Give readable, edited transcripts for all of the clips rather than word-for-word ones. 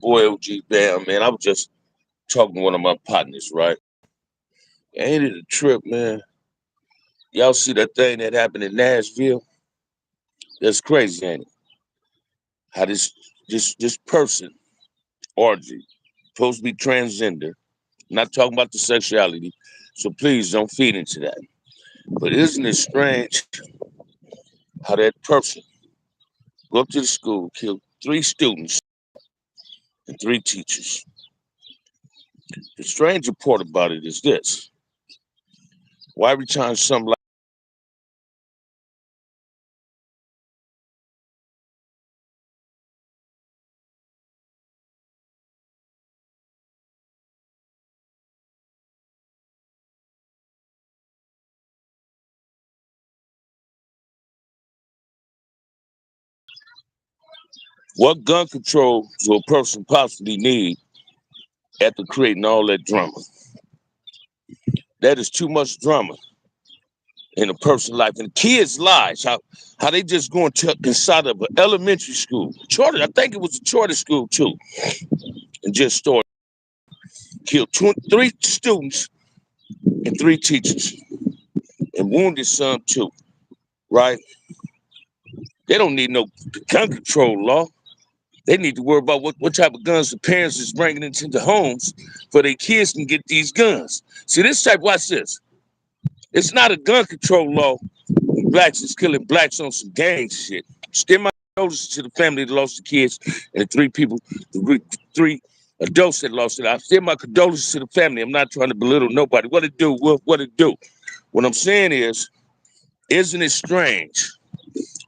Boy, OG Bamm, man, I was just talking to one of my partners, right? Ain't it a trip, man? Y'all see that thing that happened in Nashville? That's crazy, ain't it? How this person, RG, supposed to be transgender, not talking about the sexuality, so please don't feed into that. But isn't it strange how that person go up to the school, killed three students and three teachers? The stranger part about it is this. Why every time something like what gun control do a person possibly need after creating all that drama? That is too much drama in a person's life. And kids' lives, how they just going to inside of an elementary school. Charter, I think it was a charter school too, and just started killed three students and three teachers and wounded some too, right? They don't need no gun control law. They need to worry about what type of guns the parents is bringing into the homes for their kids can get these guns. See, this type, watch this. It's not a gun control law when blacks is killing blacks on some gang shit. Extend my condolences to the family that lost the kids and the three adults that lost it. I extend my condolences to the family. I'm not trying to belittle nobody. What it do? What it do? What I'm saying is, isn't it strange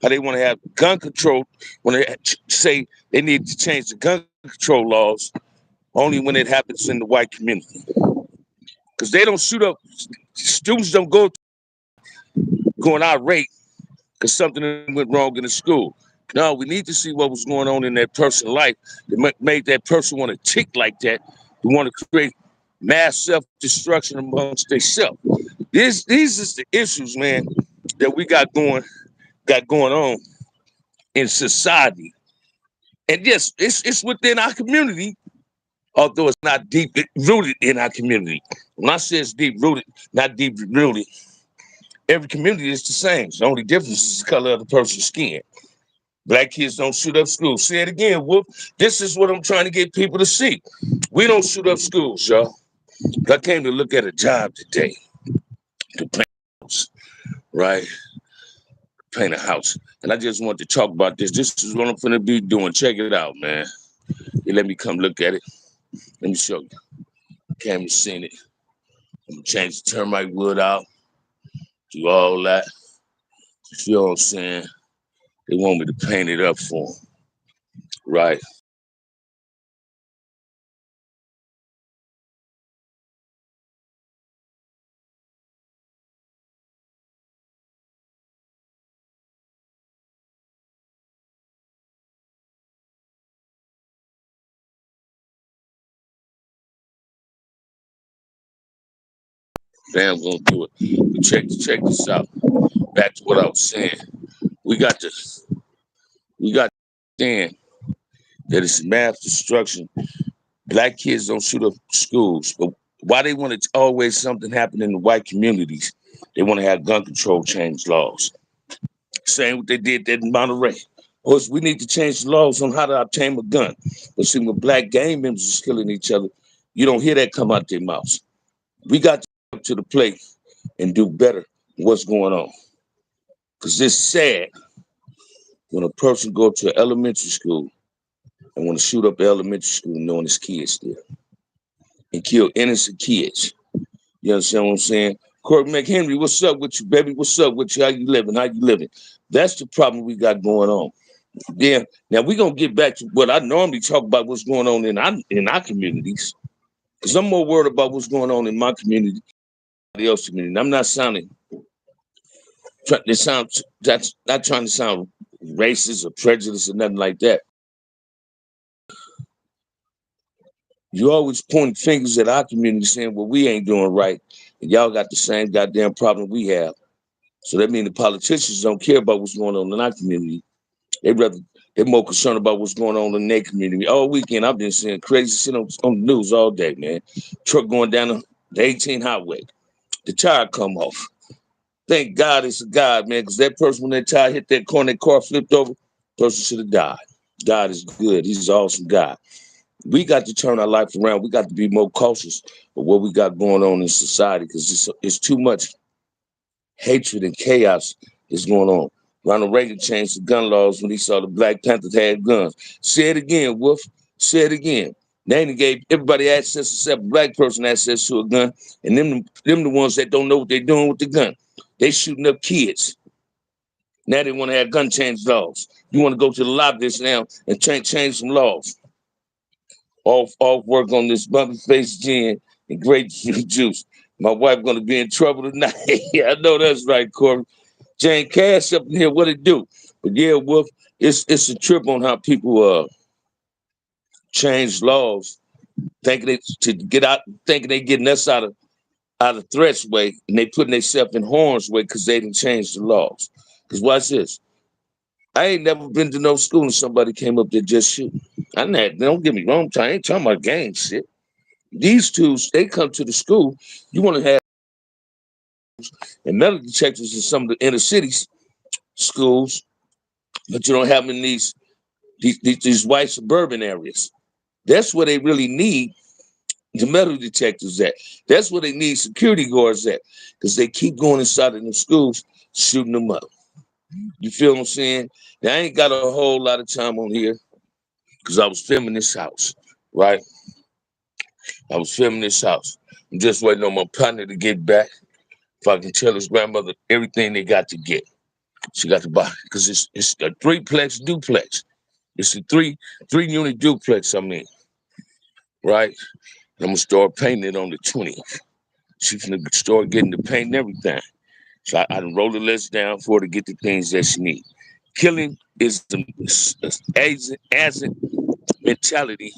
how they want to have gun control when they say they need to change the gun control laws only when it happens in the white community? Because they don't shoot up, students don't going irate because something went wrong in the school. No, we need to see what was going on in that person's life that made that person want to tick like that, to want to create mass self-destruction amongst themselves. These is the issues, man, that we got going on in society. And yes, it's within our community, although it's not deep rooted in our community. When I say it's deep rooted, not deep rooted, every community is the same. The only difference is the color of the person's skin. Black kids don't shoot up schools. Say it again, Wolf. This is what I'm trying to get people to see. We don't shoot up schools, y'all. I came to look at a job today to paint a house, right? Paint a house. And I just want to talk about this. This is what I'm going to be doing. Check it out, man. You let me come look at it. Let me show you. Camera seen it. I'm going to change the termite wood out. Do all that. You feel what I'm saying? They want me to paint it up for them, right? Damn, gonna do it. But check this out. Back to what I was saying. We got this. We got to understand that it's mass destruction. Black kids don't shoot up schools, but why they want to always something happen in the white communities? They want to have gun control change laws. Same what they did that in Monterey. Of course, we need to change the laws on how to obtain a gun. But see, when black gang members is killing each other, you don't hear that come out their mouths. We got to get up to the plate and do better what's going on. Because it's sad when a person go to elementary school and want to shoot up elementary school knowing his kids there and kill innocent kids. You understand what I'm saying? Court McHenry, what's up with you, baby? What's up with you? How you living? How you living? That's the problem we got going on. Yeah. Now we're gonna get back to what I normally talk about, what's going on in our communities. Because I'm more worried about what's going on in my community than the else community. I'm not that's not trying to sound racist or prejudiced or nothing like that. You always point fingers at our community saying, well, we ain't doing right. And y'all got the same goddamn problem we have. So that means the politicians don't care about what's going on in our community. They rather They're more concerned about what's going on in their community. All weekend, I've been seeing crazy shit on the news all day, man. Truck going down the 18 highway. The tire come off. Thank God it's a God, man, because that person, when that tire hit that corner, that car flipped over, person should have died. God is good. He's an awesome God. We got to turn our life around. We got to be more cautious of what we got going on in society because it's too much hatred and chaos is going on. Ronald Reagan changed the gun laws when he saw the Black Panthers had guns. Say it again, Wolf. Say it again. They gave everybody access except a black person access to a gun, and them the ones that don't know what they're doing with the gun. They shooting up kids. Now they want to have gun change laws. You want to go to the lobbyists now and change some laws. Off work on this bumpy face gin and grapefruit juice. My wife gonna be in trouble tonight. Yeah, I know that's right, Corey. Jane Cash up in here, what it do? But yeah, Wolf, it's a trip on how people change laws, thinking they to get out, thinking they getting us out of threats way, and they putting themselves in harm's way because they didn't change the laws. Because watch this. I ain't never been to no school and somebody came up there just shooting. Don't get me wrong, I ain't talking about gang shit. These two, they come to the school. You want to have and metal detectors in some of the inner cities schools, but you don't have them in these white suburban areas. That's where they really need the metal detectors at. That's where they need security guards at, because they keep going inside of them schools, shooting them up. You feel what I'm saying? Now, I ain't got a whole lot of time on here because I was filming this house, right? I was filming this house. I'm just waiting on my partner to get back. If I can tell his grandmother everything they got to get. She got to buy because it's a threeplex duplex. It's a three unit duplex. I mean, right? I'm gonna start painting it on the 20th. She's gonna start getting the paint and everything. So I done roll the list down for her to get the things that she need. Killing is the as mentality.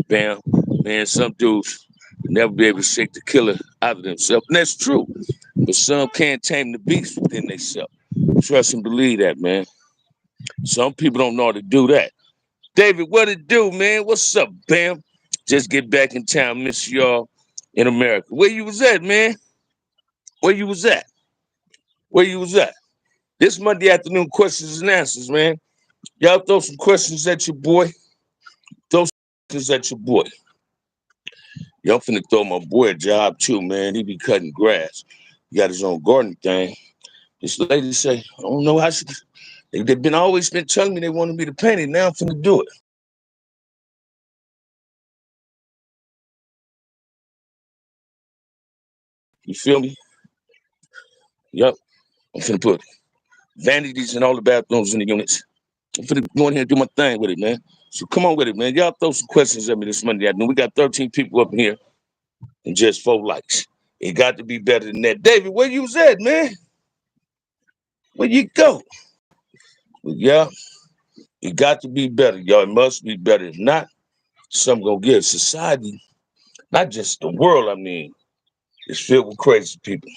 Bam, man. Some dudes never be able to shake the killer out of themselves, and that's true. But some can't tame the beast within themselves. Trust and believe that, man. Some people don't know how to do that. David, what it do, man? What's up, Bam? Just get back in town, miss y'all in America. Where you was at, man? Where you was at? Where you was at? This Monday afternoon questions and answers, man. Y'all throw some questions at your boy. Throw some questions at your boy. Y'all finna throw my boy a job too, man. He be cutting grass. He got his own garden thing. This lady say, I don't know how she. They've been always been telling me they wanted me to paint it. Now I'm finna do it. You feel me? Yup. I'm finna put vanities in all the bathrooms in the units. I'm finna go in here and do my thing with it, man. So come on with it, man. Y'all throw some questions at me this Monday afternoon. We got 13 people up in here and just 4 likes. It got to be better than that. David, where you was at, man? Where you go? Well, yeah, it got to be better, y'all. It must be better. If not, something gonna get society, not just the world, I mean, it's filled with crazy people.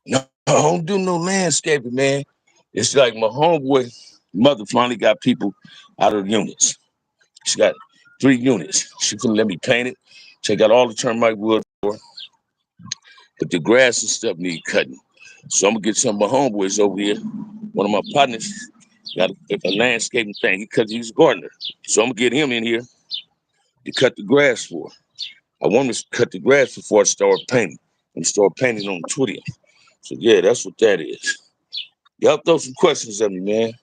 No, I don't do no landscaping, man. It's like my homeboy mother finally got people out of units. She got 3 units. She couldn't let me paint it. Take out all the termite wood, but the grass and stuff need cutting. So I'm gonna get some of my homeboys over here. One of my partners got a landscaping thing. He's a gardener. So I'm gonna get him in here to cut the grass for. I want to cut the grass before I start painting. And start painting on the 20th. So yeah, that's what that is. Y'all throw some questions at me, man.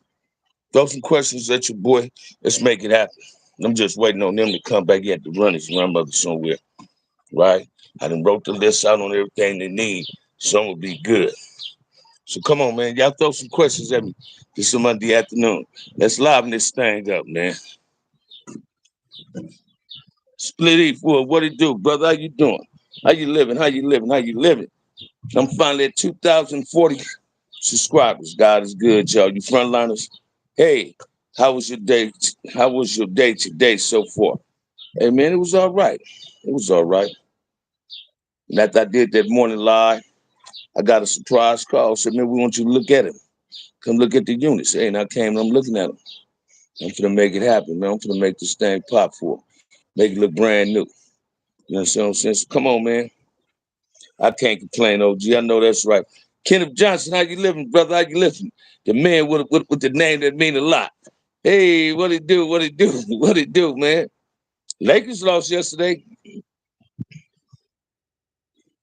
Throw some questions at your boy. Let's make it happen. I'm just waiting on them to come back at the run his grandmother somewhere, right? I done wrote the list out on everything they need. Some will be good. So come on, man. Y'all throw some questions at me this Monday afternoon. Let's liven this thing up, man. Split E for what it do, brother? How you doing? How you living? How you living? How you living? I'm finally at 2,040 subscribers. God is good, y'all. You frontliners. Hey, how was your day? How was your day today so far? Hey, man, it was all right. It was all right. And after I did that morning live, I got a surprise call. Said, man, we want you to look at it. Come look at the units. Hey, and I came and I'm looking at them. I'm finna make it happen, man. I'm finna make this thing pop for 'em. Make it look brand new. You know what I'm saying? So come on, man. I can't complain, OG. I know that's right. Kenneth Johnson, how you living, brother? How you living? The man with the name that mean a lot. Hey, what it do? What it do? What it do, man? Lakers lost yesterday.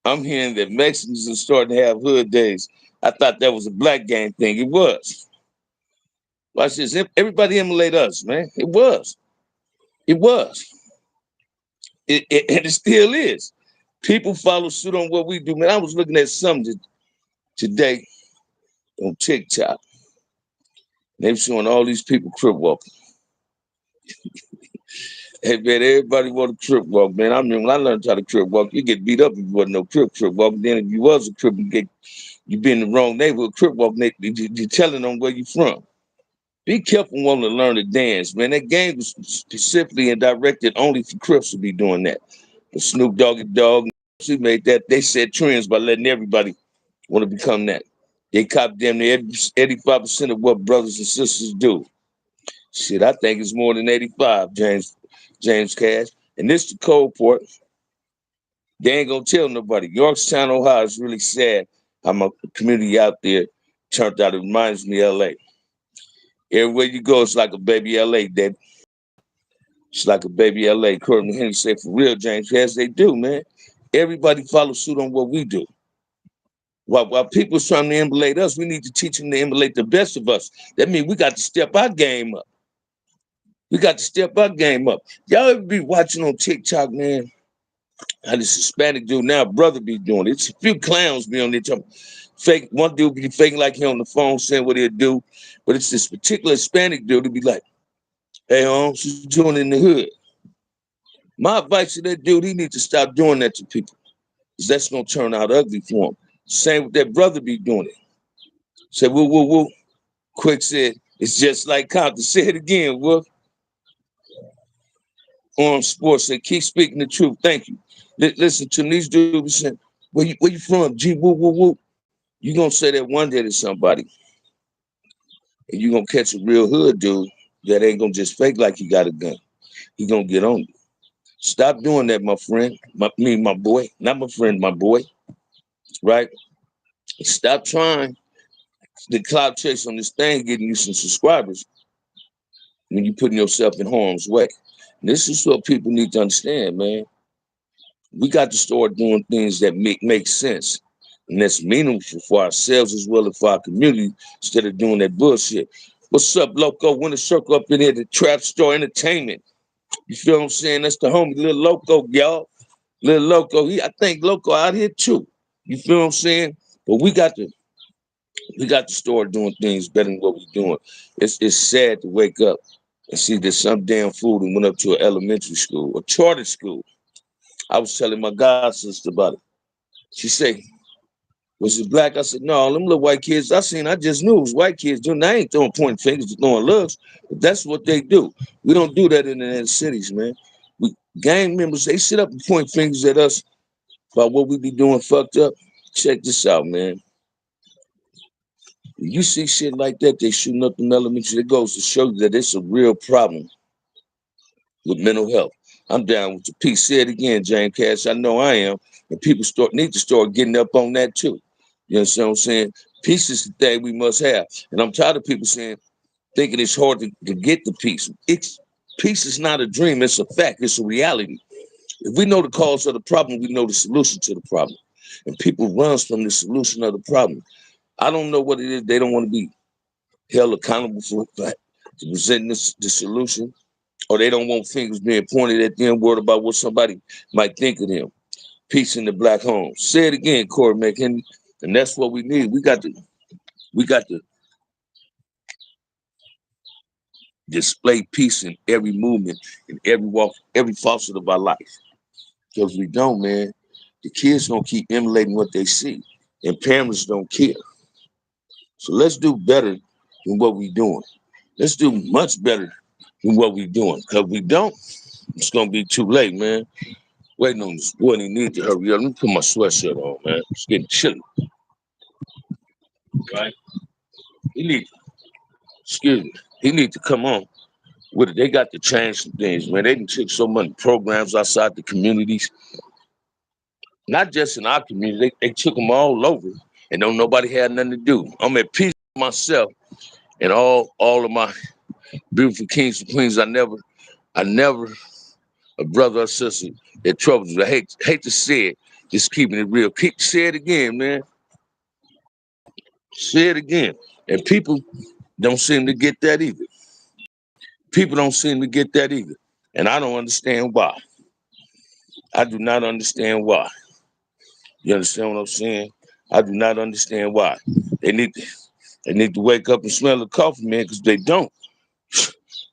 I'm hearing that Mexicans are starting to have hood days. I thought that was a black gang thing. It was. Watch this. Everybody emulate us, man. It was. It was. And it still is. People follow suit on what we do, man. I was looking at something today on TikTok. They were showing all these people crip walking. Hey, man, everybody want to crip walk, man. I mean, when I learned how to crip walk, you get beat up if you wasn't no crip walk. Then if you was a crip, you be in the wrong neighborhood. Crip walk, you're telling them where you from. Be careful wanting to learn to dance, man. That game was specifically and directed only for Crips to be doing that. The Snoop Doggy Dogg, she made that. They set trends by letting everybody want to become that. They copy damn near 85% of what brothers and sisters do. Shit, I think it's more than 85, James Cash. And this the cold part. They ain't gonna tell nobody. Yorktown, Ohio is really sad how my community out there turned out. It reminds me of LA. Everywhere you go, it's like a baby LA, Dad. It's like a baby LA. Courtney Henry said, for real, James, yes, they do, man. Everybody follows suit on what we do. While people's trying to emulate us, we need to teach them to emulate the best of us. That means we got to step our game up. We got to step our game up. Y'all ever be watching on TikTok, man? How this Hispanic dude now, brother, be doing it. It's a few clowns be on there talking. Fake, one dude be faking like he on the phone saying what he'll do, but it's this particular Hispanic dude to be like, hey, Holmes, what you doing in the hood? My advice to that dude, he needs to stop doing that to people, because that's going to turn out ugly for him. Same with that brother be doing it. Say, woo, woo, woo. Quick said, it's just like Compton. Say it again, Wolf. Armed Sports said, keep speaking the truth. Thank you. Listen to these dudes be saying, where you from? G, woo, woo, woo. You going to say that one day to somebody, and you going to catch a real hood dude that ain't going to just fake like he got a gun. He going to get on you. Stop doing that, my friend. My boy. Not my friend, my boy. Right? Stop trying the cloud chase on this thing, getting you some subscribers when you're putting yourself in harm's way. And this is what people need to understand, man. We got to start doing things that make sense and that's meaningful for ourselves as well as for our community instead of doing that bullshit. What's up, Loco? Winter Circle up in here, the Trap Store Entertainment. You feel what I'm saying? That's the homie, Little Loco, y'all. Little Loco, I think Loco out here too. You feel what I'm saying? But we got to start doing things better than what we're doing. It's sad to wake up and see that some damn fool that went up to an elementary school, a charter school. I was telling my god sister about it. She said, was it black? I said, no, them little white kids I just knew it was white kids doing. I ain't throwing pointing fingers, throwing looks, but that's what they do. We don't do that in the inner cities, man. We gang members, they sit up and point fingers at us about what we be doing fucked up. Check this out, man. You see shit like that, they shooting up in elementary. It goes to show you that it's a real problem with mental health. I'm down with the peace. Say it again, James Cash. I know I am. And people need to start getting up on that too. You know what I'm saying? Peace is the thing we must have. And I'm tired of people thinking it's hard to get the peace. Peace is not a dream, it's a fact, it's a reality. If we know the cause of the problem, we know the solution to the problem. And people runs from the solution of the problem. I don't know what it is. They don't want to be held accountable for presenting the solution, or they don't want fingers being pointed at them, worried about what somebody might think of them. Peace in the black home. Say it again, Corey McHenry, and that's what we need. We got to display peace in every movement, in every walk, every facet of our life. Because we don't, man, the kids gonna keep emulating what they see, and parents don't care. So let's do better than what we're doing. Let's do much better than what we're doing. Because we don't, it's gonna be too late, man. Waiting on this boy, he need to hurry up. Let me put my sweatshirt on, man. It's getting chilly. Right? He need, excuse me, he need to come on with it. They got to change some things, man. They done took so many programs outside the communities, not just in our community. They took them all over, and don't nobody had nothing to do. I'm at peace with myself and all of my beautiful kings and queens. I never a brother or sister that troubles you. I hate to say it, just keeping it real. Say it again, man. Say it again. And people don't seem to get that either. People don't seem to get that either. And I don't understand why. I do not understand why. You understand what I'm saying? I do not understand why. They need to, they need to wake up and smell the coffee, man, because they don't.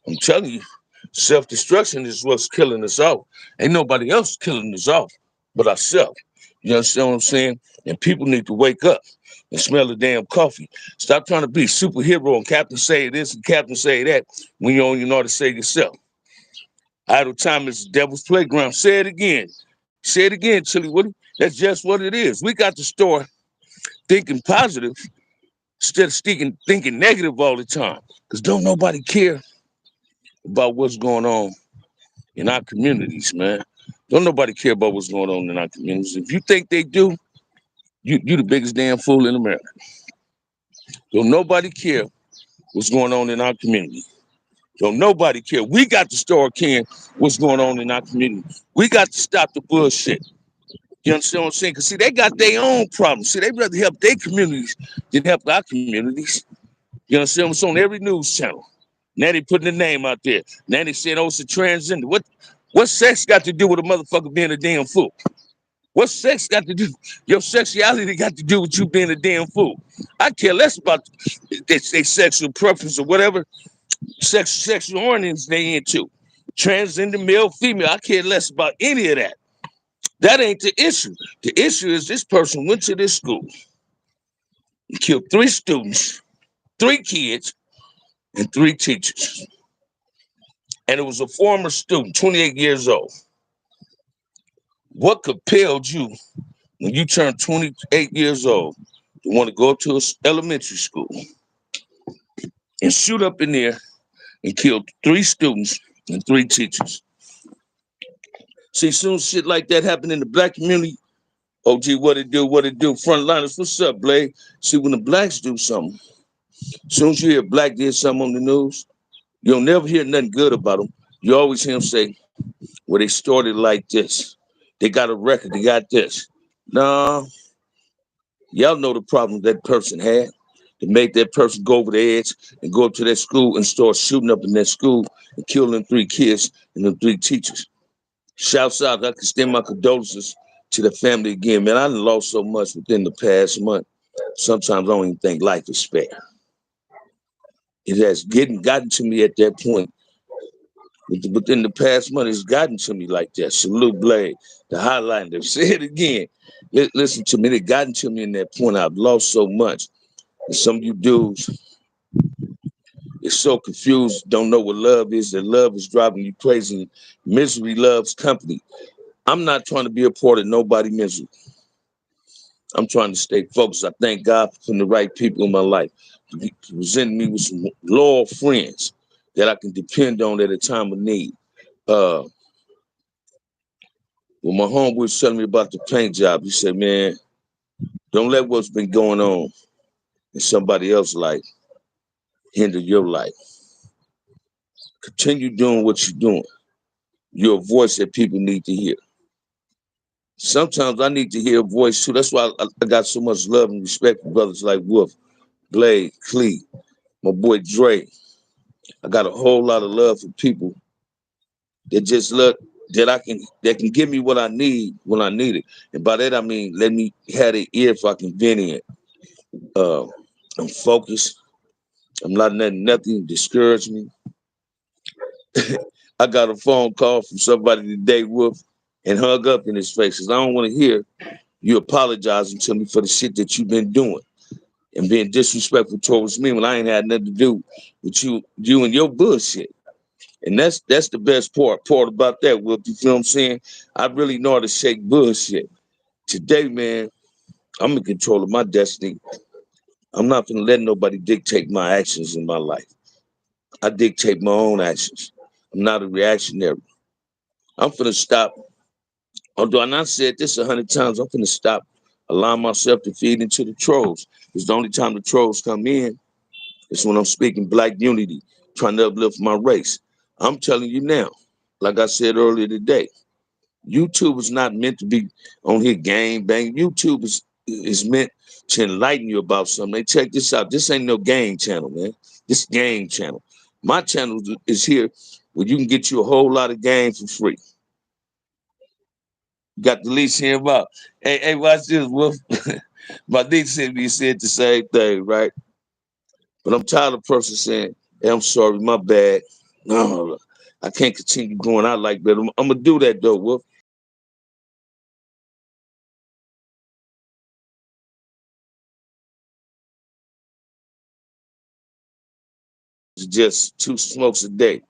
I'm telling you, self-destruction is what's killing us off. Ain't nobody else killing us off but ourselves. You understand what I'm saying? And people need to wake up and smell the damn coffee. Stop trying to be superhero and Captain say this and Captain say that when you don't even know how to say yourself. Idle time is the devil's playground. Say it again. Say it again, Chili Woody. That's just what it is. We got to start thinking positive instead of thinking negative all the time. Because don't nobody care about what's going on in our communities, man. Don't nobody care about what's going on in our communities. If you think they do, you the biggest damn fool in America. Don't nobody care what's going on in our community. Don't nobody care. We got to start caring what's going on in our community. We got to stop the bullshit. You understand what I'm saying? Because, see, they got their own problems. See, they rather help their communities than help our communities. You understand what's on every news channel? Now they putting the name out there. Now they saying, oh, it's a transgender. What sex got to do with a motherfucker being a damn fool? What sex got to do? Your sexuality got to do with you being a damn fool. I care less about they sexual preference or whatever sexual orientation they into. Transgender, male, female. I care less about any of that. That ain't the issue. The issue is this person went to this school and killed 3 students, 3 kids, and 3 teachers. And it was a former student, 28 years old. What compelled you when you turned 28 years old to want to go to an elementary school and shoot up in there and kill 3 students and 3 teachers? See, soon shit like that happened in the black community. Oh, gee, what it do? Frontliners, what's up, Blade? See, when the blacks do something, as soon as you hear a black did something on the news, you'll never hear nothing good about them. You always hear them say, well, they started like this. They got a record, they got this. Nah, y'all know the problem that person had to make that person go over the edge and go up to that school and start shooting up in that school and killing them 3 kids and them 3 teachers. Shouts out, I can extend my condolences to the family again. Man, I done lost so much within the past month. Sometimes I don't even think life is fair. It has gotten to me at that point. Within the past month, it's gotten to me like that. Salute Blade, the Highlander. Say it again. Listen to me. It gotten to me in that point. I've lost so much. And some of you dudes is so confused, don't know what love is, that love is driving you crazy. Misery loves company. I'm not trying to be a part of nobody misery. I'm trying to stay focused. I thank God for putting the right people in my life, presenting me with some loyal friends that I can depend on at a time of need. When my homeboy was telling me about the paint job, he said, man, don't let what's been going on in somebody else's life hinder your life. Continue doing what you're doing. You're a voice that people need to hear. Sometimes I need to hear a voice too. That's why I got so much love and respect for brothers like Wolf, Blade, Clee, my boy Dre. I got a whole lot of love for people that just look that can give me what I need when I need it. And by that I mean let me have an ear if I can vent in. I'm focused. I'm not letting nothing discourage me. I got a phone call from somebody today, Wolf, and hung up in his face because I don't want to hear you apologizing to me for the shit that you've been doing and being disrespectful towards me when I ain't had nothing to do with you and your bullshit. And that's the best part about that, Wolf. You feel what I'm saying? I really know how to shake bullshit. Today, man, I'm in control of my destiny. I'm not gonna let nobody dictate my actions in my life. I dictate my own actions. I'm not a reactionary. I'm finna stop. Although I not said this 100 times, I'm finna stop allowing myself to feed into the trolls. It's the only time the trolls come in is when I'm speaking black unity, trying to uplift my race. I'm telling you now, like I said earlier today, YouTube is not meant to be on here gang bang. YouTube is meant to enlighten you about something. Hey, check this out. This ain't no game channel, man. This game channel. My channel is here where you can get you a whole lot of game for free. Got the leash him up. Hey, watch this, Wolf. My niece said me said the same thing, right? But I'm tired of person saying, hey, I'm sorry, my bad. No, I can't continue going out like that. I'm gonna do that though, Wolf. It's just 2 smokes a day.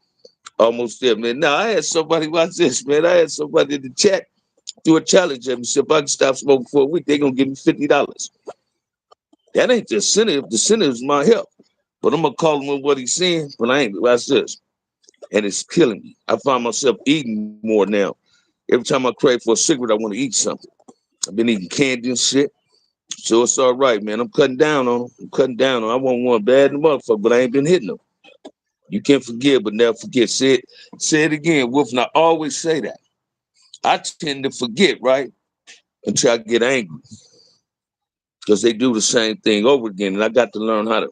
Almost there, man. Now I had somebody watch this, man. I had somebody in the chat do a challenge at me. Said if I can stop smoking for a week, they're gonna give me $50. That ain't the incentive. The incentive is my health. But I'm gonna call him on what he's saying, but I ain't watch this. And it's killing me. I find myself eating more now. Every time I crave for a cigarette, I want to eat something. I've been eating candy and shit. So it's all right, man. I'm cutting down on them. I'm cutting down on them. I want one bad in the motherfucker, but I ain't been hitting them. You can't forgive, but never forget. Say it again, Wolf. And I always say that. I tend to forget, right? Until I get angry. Because they do the same thing over again. And I got to learn how to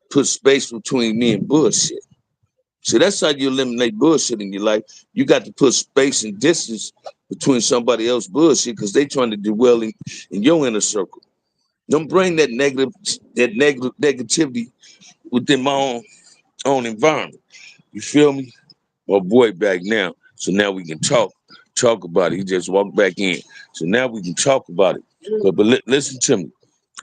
put space between me and bullshit. So that's how you eliminate bullshit in your life. You got to put space and distance between somebody else bullshit because they trying to do well in your inner circle. Don't bring that negativity within my own environment. You feel me? My boy back now. So now we can talk about it. He just walked back in. So now we can talk about it. But listen to me.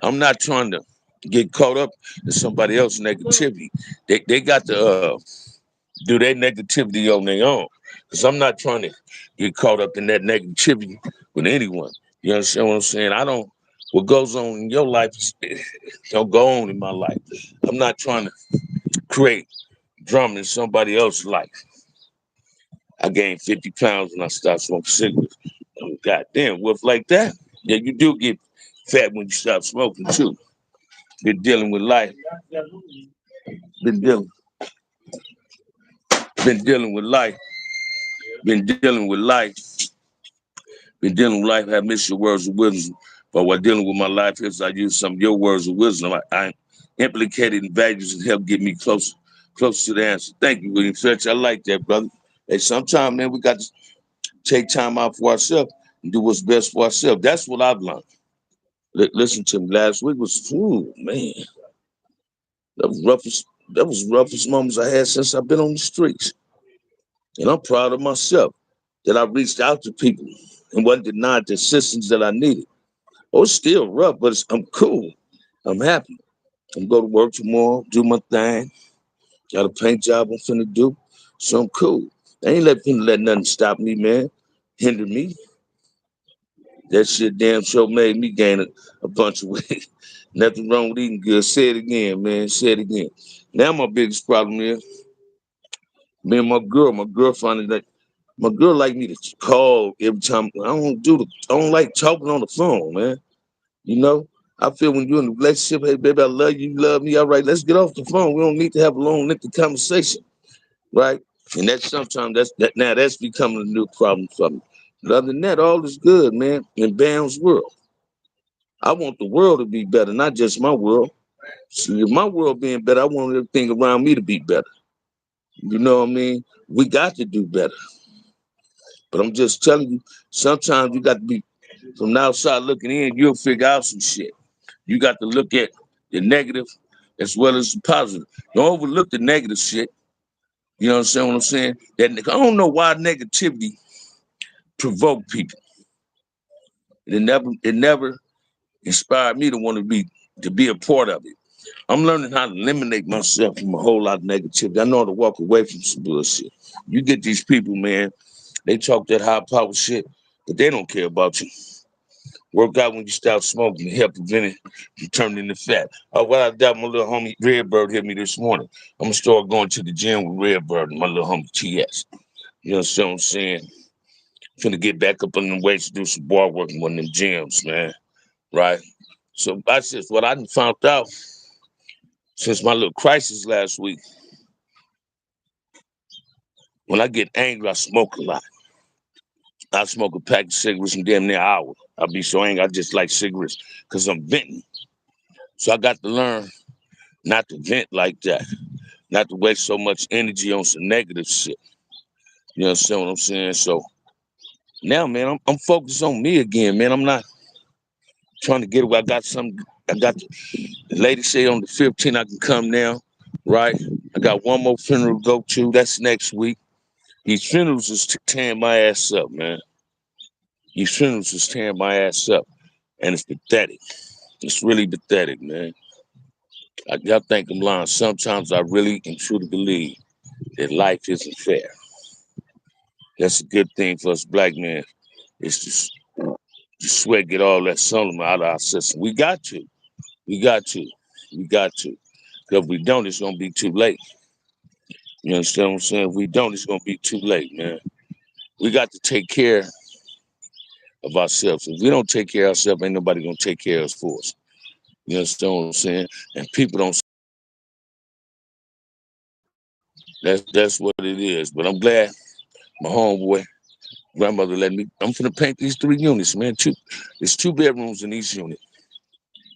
I'm not trying to get caught up in somebody else's negativity. They got to do their negativity on their own. Because I'm not trying to get caught up in that negativity with anyone. You understand what I'm saying? What goes on in your life don't go on in my life. I'm not trying to create drama in somebody else's life. I gained 50 pounds when I stopped smoking cigarettes. Oh, goddamn, Wolf, like that? Yeah, you do get fat when you stop smoking too. Been dealing with life. Been dealing, been dealing with life. Been dealing with life. Been dealing with life. I miss your words of wisdom. But while dealing with my life, is I use some of your words of wisdom. I implicated in values that help get me close to the answer. Thank you, William Fletcher. I like that, brother. Hey, sometimes, man, we got to take time out for ourselves and do what's best for ourselves. That's what I've learned. Listen to me. Last week was, ooh, man, that was roughest moments I had since I've been on the streets. And I'm proud of myself that I reached out to people and wasn't denied the assistance that I needed. Oh, it's still rough, but I'm cool. I'm happy. I'm going to work tomorrow, do my thing. Got a paint job I'm finna do. So I'm cool. I ain't let nothing stop me, man. Hinder me. That shit damn sure made me gain a bunch of weight. Nothing wrong with eating good. Say it again, man. Say it again. Now my biggest problem is me and my girl finding that my girl like me to call every time. I don't like talking on the phone, man. You know? I feel when you're in a relationship, hey baby, I love you, you love me. All right, let's get off the phone. We don't need to have a long, lengthy conversation, right? And that's sometimes that's becoming a new problem for me. But other than that, all is good, man. In Bamm's world. I want the world to be better, not just my world. See, if my world being better, I want everything around me to be better. You know what I mean? We got to do better. But I'm just telling you, sometimes you got to be from the outside looking in, you'll figure out some shit. You got to look at the negative as well as the positive. Don't overlook the negative shit. You understand what I'm saying? That I don't know why negativity provoke people. It never inspired me to want to be a part of it. I'm learning how to eliminate myself from a whole lot of negativity. I know how to walk away from some bullshit. You get these people, man, they talk that high power shit, but they don't care about you. Work out when you stop smoking to help prevent it from turning into fat. Well, I doubt my little homie Redbird hit me this morning. I'm gonna start going to the gym with Redbird and my little homie TS. You know what I'm saying? Finna get back up on the weights to do some bar work in one of them gyms, man. Right? So that's just what I done found out since my little crisis last week. When I get angry, I smoke a lot. I smoke a pack of cigarettes in damn near an hour. I be so angry, I just like cigarettes because I'm venting. So I got to learn not to vent like that, not to waste so much energy on some negative shit. You understand what I'm saying? So now, man, I'm focused on me again, man. I'm not trying to get away. I got the lady say on the 15th I can come now, right? I got one more funeral to go to. That's next week. These funerals is tearing my ass up, man. These funerals is tearing my ass up. And it's pathetic. It's really pathetic, man. Y'all think I'm lying. Sometimes I really and truly believe that life isn't fair. That's a good thing for us black men. It's just to sweat, get all that sun out of our system. We got to. We got to. We got to. Because if we don't, it's gonna be too late. You understand what I'm saying? If we don't, it's gonna be too late, man. We got to take care of ourselves. If we don't take care of ourselves, ain't nobody gonna take care of us for us. You understand what I'm saying? And people don't. That's what it is. But I'm glad my homeboy grandmother let me. I'm finna paint these 3 units, man. It's 2 bedrooms in each unit.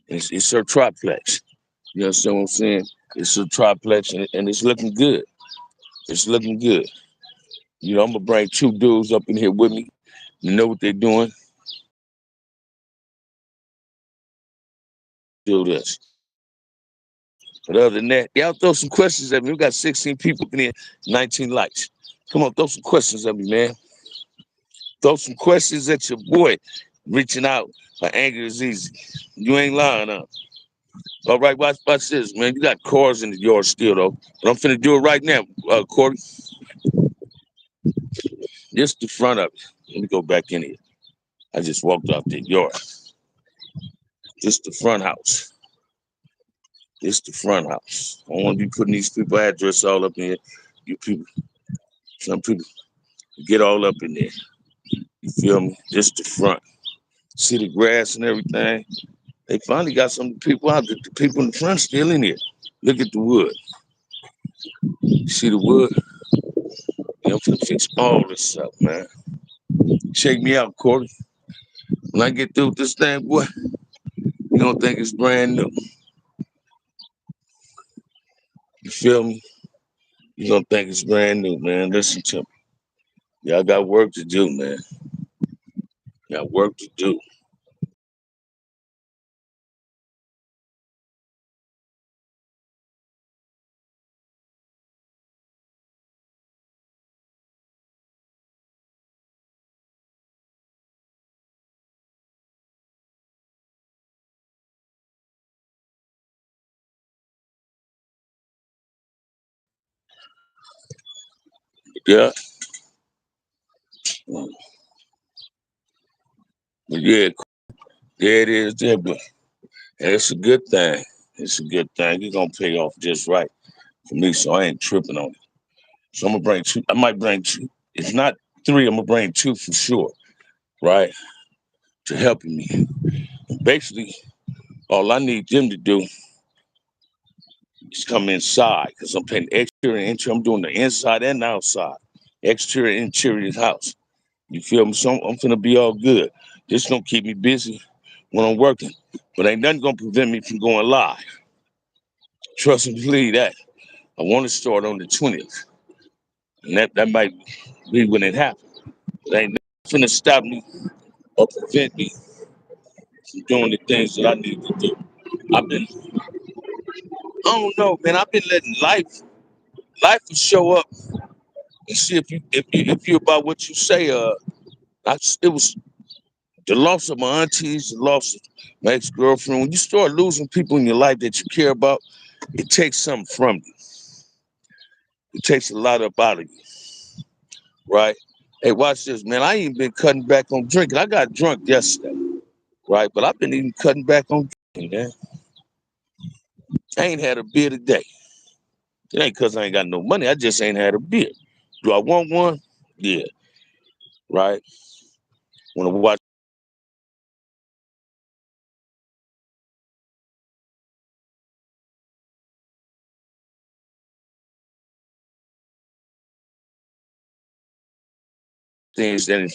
It's her triplex. You understand what I'm saying? It's a triplex, and it's looking good. It's looking good. You know, I'm gonna bring 2 dudes up in here with me. You know what they're doing? Do this. But other than that, y'all throw some questions at me. We got 16 people in here, 19 likes. Come on, throw some questions at me, man. Throw some questions at your boy. Reaching out for anger is easy. You ain't lying, huh? All right, watch this, man. You got cars in the yard still, though. But I'm finna do it right now, Corey. Just the front of it. Let me go back in here. I just walked out the yard. Just the front house. Just the front house. I don't want to be putting these people address all up in here. You people, some people get all up in there. You feel me? Just the front. See the grass and everything. They finally got some people out. The people in the front still in here. Look at the wood. See the wood? Yeah, I'm finna fix all this up, man. Check me out, Corey. When I get through with this thing, boy, you gonna think it's brand new. You feel me? You gonna think it's brand new, man. Listen to me. Y'all got work to do, man. Got work to do. Yeah. But yeah, there it is there, but it's a good thing. It's a good thing. It's gonna pay off just right for me, so I ain't tripping on it. So I'm gonna bring 2. I might bring 2. If not 3, I'm gonna bring 2 for sure, right? To help me. And basically, all I need them to do is come inside because I'm paying exterior and interior. I'm doing the inside and outside, exterior and interior of the house. You feel me? So I'm finna be all good. This gonna keep me busy when I'm working, but ain't nothing gonna prevent me from going live. Trust and believe that. I want to start on the 20th, and that might be when it happens. But ain't nothing finna stop me or prevent me from doing the things that I need to do. I don't know, man. I've been letting life will show up and see if you about what you say. It was the loss of my aunties, the loss of my ex-girlfriend. When you start losing people in your life that you care about, it takes something from you. It takes a lot up out of you, right? Hey, watch this, man. I ain't been cutting back on drinking. I got drunk yesterday. right? But I've been even cutting back on drinking, man. I ain't had a beer today. It ain't because I ain't got no money. I just ain't had a beer. Do I want one? Yeah, right. Want to watch things that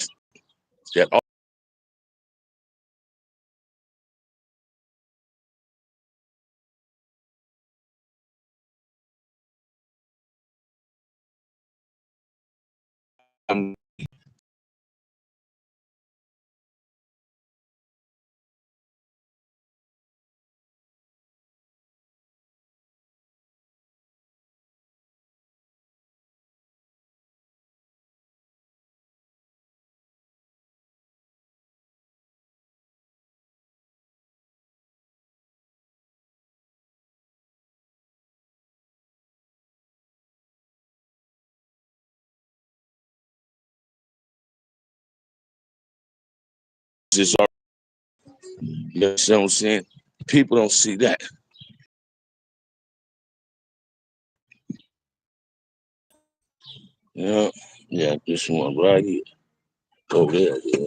I'm just, you know what I'm saying? People don't see that. Yeah, yeah, this one right here. Oh yeah, yeah.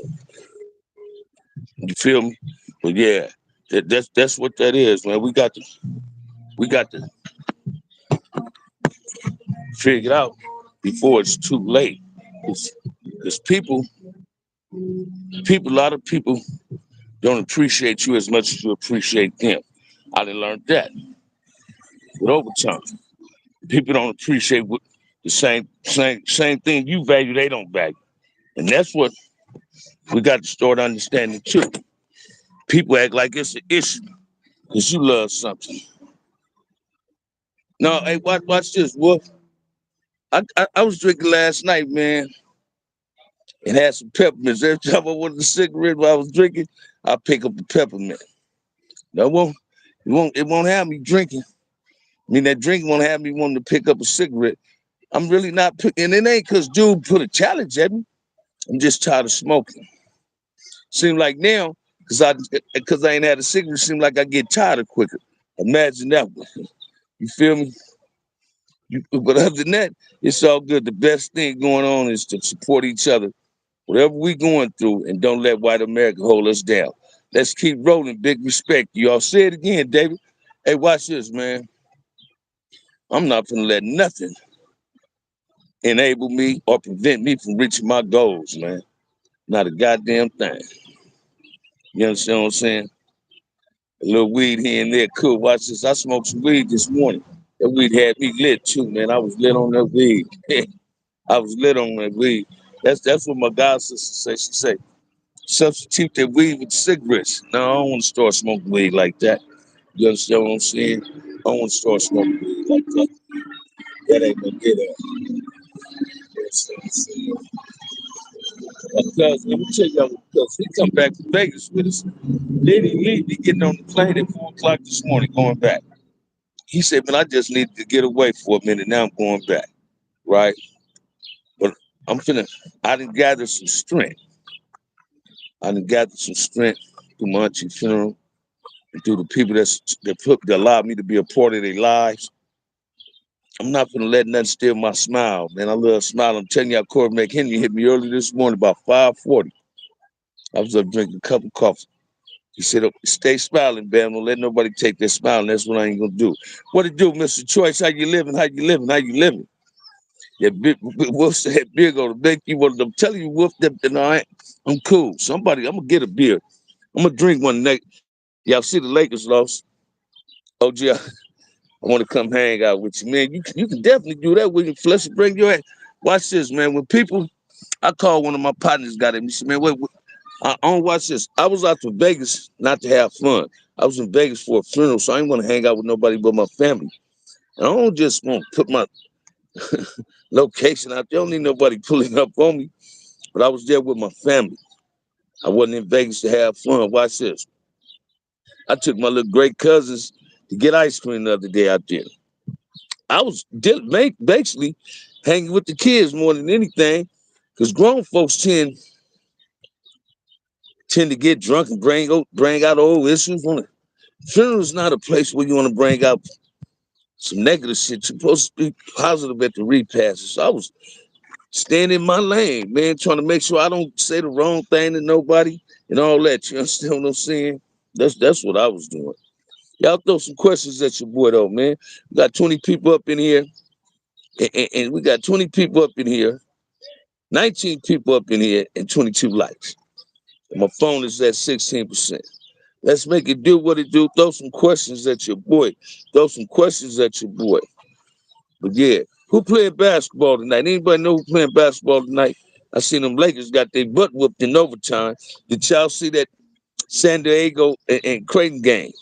You feel me? But yeah, that's what that is, man. We got to figure it out before it's too late. Because a lot of people don't appreciate you as much as you appreciate them. I done learned that with overtime. People don't appreciate what the same thing you value, they don't value. And that's what we got to start understanding too. People act like it's an issue because you love something. No, hey, watch this, Wolf. I was drinking last night, man, and had some peppermints. Every time I wanted a cigarette while I was drinking, I pick up a peppermint. No, it won't have me drinking. I mean, that drink won't have me wanting to pick up a cigarette. I'm really not picking, and it ain't because dude put a challenge at me. I'm just tired of smoking. Seem like now, because I ain't had a cigarette, seem like I get tired of quicker. Imagine that one. You feel me? But other than that, it's all good. The best thing going on is to support each other, whatever we going through, and don't let white America hold us down. Let's keep rolling. Big respect. Y'all say it again, David. Hey, watch this, man. I'm not gonna let nothing enable me or prevent me from reaching my goals, man. Not a goddamn thing. You understand what I'm saying? A little weed here and there, cool. Watch this. I smoked some weed this morning. That weed had me lit too, man. I was lit on that weed. I was lit on that weed. That's what my god sister said. She said, substitute that weed with cigarettes. No, I don't want to start smoking weed like that. You understand what I'm saying? I don't want to start smoking weed like that. That ain't gonna get us. Because let me tell y'all, because he come back to Vegas with us. Then he leave me getting on the plane at 4 o'clock this morning, going back. He said, man, I just needed to get away for a minute. Now I'm going back. Right? But I didn't gather some strength. I didn't gather some strength through my auntie funeral and through the people that allowed me to be a part of their lives. I'm not gonna let nothing steal my smile, man. I love smiling. I'm telling you, Corey McHenry hit me early this morning about 5:40. I was up drinking a cup of coffee. He said, stay smiling, Bamm. Don't let nobody take that smile. And that's what I ain't gonna do. What it do, Mr. Choice? How you living? How you living? How you living? Yeah, Wolf said, beer gonna make you one of them. Telling you, Wolf, that no, I'm cool. I'm gonna get a beer. I'm gonna drink one night. Y'all see the Lakers lost. Oh, yeah, I want to come hang out with you, man. You can definitely do that. We can flush and bring your ass. Watch this, man. When people, I called one of my partners, got him. He said, man, wait, I don't watch this. I was out to Vegas not to have fun. I was in Vegas for a funeral, so I ain't want to hang out with nobody but my family. And I don't just want to put my location out there. I don't need nobody pulling up on me. But I was there with my family. I wasn't in Vegas to have fun. Watch this. I took my little great cousins to get ice cream the other day out there. I was basically hanging with the kids more than anything, because grown folks tend tend to get drunk and bring out old issues. Funeral is not a place where you want to bring out some negative shit. You're supposed to be positive at the repasses. So I was staying in my lane, man, trying to make sure I don't say the wrong thing to nobody and all that. You understand what I'm saying? That's what I was doing. Y'all throw some questions at your boy though, man. We got 20 people up in here, and we got 20 people up in here, 19 people up in here, and 22 likes. And my phone is at 16%. Let's make it do what it do. Throw some questions at your boy. Throw some questions at your boy. But yeah, who playing basketball tonight? Anybody know who playing basketball tonight? I seen them Lakers got their butt whooped in overtime. Did y'all see that San Diego and Creighton game?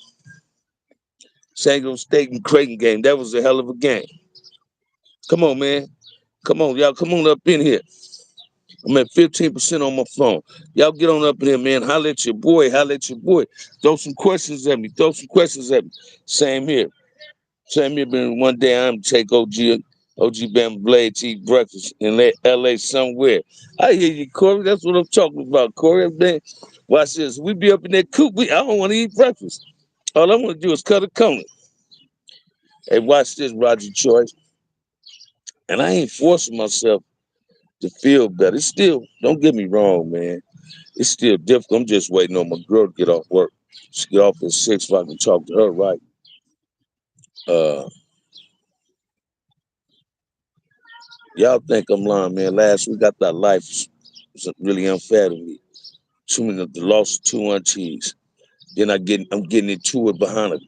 San Diego State and Creighton game. That was a hell of a game. Come on, man. Come on, y'all. Come on up in here. I'm at 15% on my phone. Y'all get on up in here, man. Holla at your boy. Holla at your boy. Throw some questions at me. Throw some questions at me. Same here. Same here. Been one day I'm take OG Bamm Blade to eat breakfast in LA somewhere. I hear you, Corey. That's what I'm talking about, Corey. Man, watch this. We be up in that coop. I don't want to eat breakfast. All I want to do is cut a corner. Hey, watch this, Roger Choice. And I ain't forcing myself to feel better. It's still, don't get me wrong, man. It's still difficult. I'm just waiting on my girl to get off work. She get off at 6 so I can talk to her, right? Y'all think I'm lying, man. Last week I thought life was really unfair to me. Too many the loss of 2 aunties. Then I'm getting into it behind a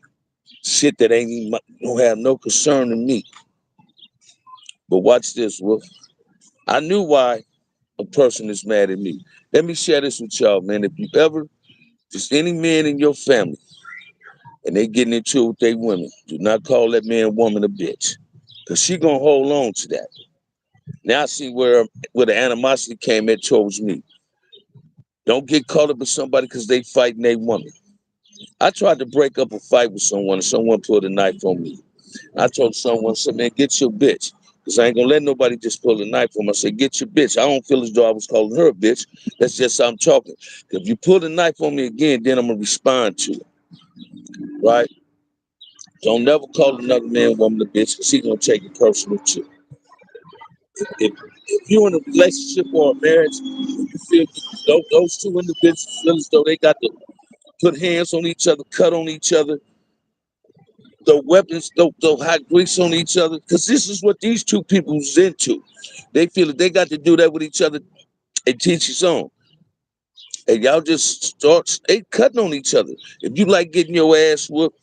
shit that ain't even don't have no concern to me. But watch this, Wolf. I knew why a person is mad at me. Let me share this with y'all, man. If you ever, just any man in your family, and they getting into it with their women, do not call that man woman a bitch. Cause she gonna hold on to that. Now I see where the animosity came at towards me. Don't get caught up with somebody because they fighting their woman. I tried to break up a fight with someone and someone put a knife on me. I told someone, I said, man, get your bitch. Because I ain't gonna let nobody just pull a knife on me. I said, get your bitch. I don't feel as though I was calling her a bitch. That's just how I'm talking. If you pull the knife on me again, then I'm gonna respond to it. Right? Don't never call another man woman a bitch because he gonna take it personal too. If you're in a relationship or a marriage, you feel those two individuals feel as though they got to put hands on each other, cut on each other, throw weapons, throw hot grease on each other, because this is what these two people's into. They feel that they got to do that with each other and teach his own. And y'all just start cutting on each other. If you like getting your ass whooped,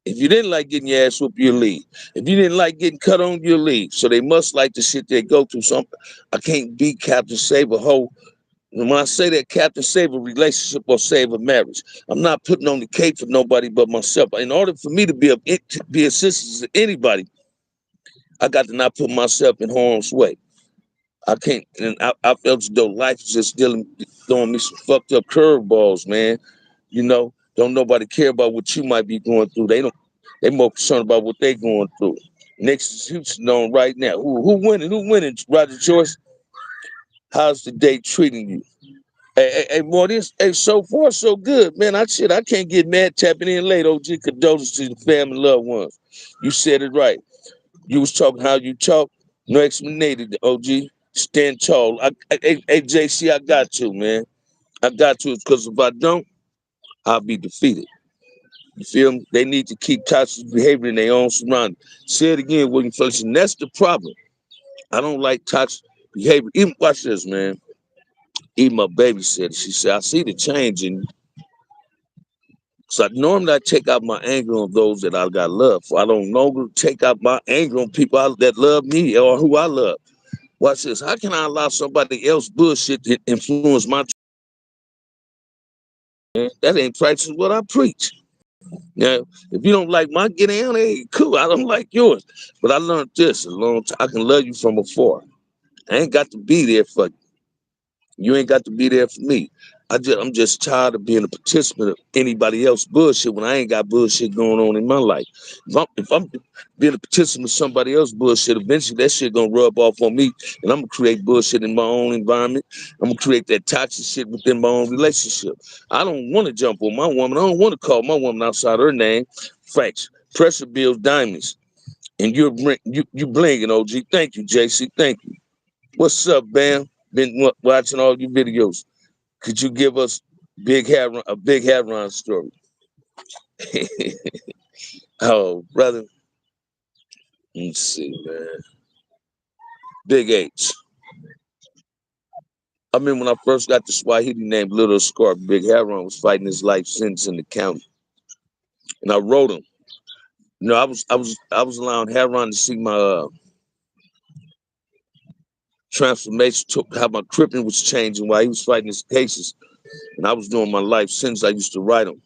if you didn't like getting your ass whooped, you'll leave. If you didn't like getting cut on, you'll leave. So they must like the shit they go through. So I can't be Captain Save a hoe. And when I say that, Captain Save a relationship or save a marriage, I'm not putting on the cape for nobody but myself. In order for me to be assistance to anybody, I got to not put myself in harm's way. I can't, and I felt as though life is just throwing me some fucked up curveballs, man. You know, don't nobody care about what you might be going through. They more concerned about what they going through. Next is Houston on right now. Who winning? Who winning? Roger Joyce. How's the day treating you? Hey, boy, hey, so far so good, man. I can't get mad tapping in late. OG, condolences to the family, loved ones. You said it right. You was talking how you talk. No explanation, OG. Stand tall. Hey, JC, I got to, man. I got to, because if I don't, I'll be defeated. You feel me? They need to keep toxic behavior in their own surroundings. Say it again, William Felix. That's the problem. I don't like toxic behavior. Even watch this, man. Even my baby said it. She said, I see the change in you. So normally I take out my anger on those that I got love for. I don't longer take out my anger on people that love me or who I love. Watch this. How can I allow somebody else bullshit to influence my man? That ain't practicing what I preach. Now, if you don't like my get down, hey, cool. I don't like yours. But I learned this a long time. I can love you from afar. I ain't got to be there for you. You ain't got to be there for me. I'm just tired of being a participant of anybody else bullshit when I ain't got bullshit going on in my life. If I'm being a participant of somebody else bullshit, eventually that shit gonna rub off on me, and I'm gonna create bullshit in my own environment. I'm gonna create that toxic shit within my own relationship. I don't want to jump on my woman. I don't want to call my woman outside her name. Facts. Pressure builds diamonds, and you blinging, OG. Thank you, JC. Thank you. What's up, Bam? Been watching all your videos. Could you give us a big Hadron story? Oh, brother. Let's see, man. Big H. I mean, when I first got the Swahili name Little Scarp, Big Hadron was fighting his life sentence in the county. And I wrote him. I was allowing Hadron to see my transformation, to how my crippling was changing while he was fighting his cases. And I was doing my life sentence. I used to write him.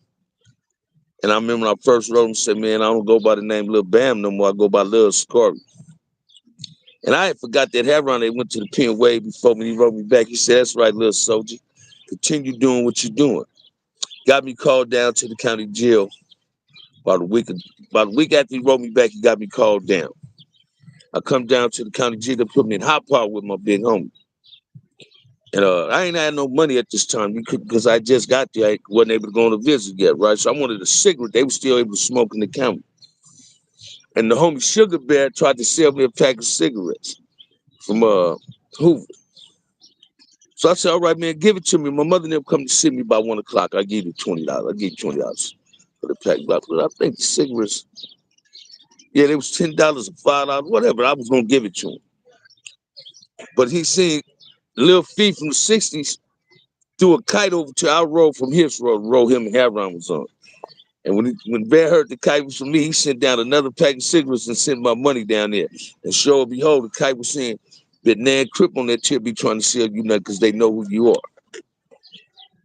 And I remember when I first wrote him, said, man, I don't go by the name Lil Bamm no more. I go by Lil Scarp. And I had forgot that Hadron, they went to the pen way before me. He wrote me back. He said, that's right, little soldier. Continue doing what you're doing. Got me called down to the county jail about a week after he wrote me back, he got me called down. I come down to the county jail to put me in hot pot with my big homie. And I ain't had no money at this time because I just got there. I wasn't able to go on a visit yet, right? So I wanted a cigarette. They were still able to smoke in the county. And the homie Sugar Bear tried to sell me a pack of cigarettes from Hoover. So I said, all right, man, give it to me. My mother never come to see me by 1 o'clock. I give you $20. I give you $20 for the pack. But I think the cigarettes, yeah, it was $10 or $5, whatever. I was gonna give it to him. But he seen Lil Fee from the 60s threw a kite over to our road from his road, the road him and Hadron was on. And when Bear heard the kite was from me, he sent down another pack of cigarettes and sent my money down there. And sure and behold, the kite was saying that Nan Crip on that tip be trying to sell you nothing because they know who you are.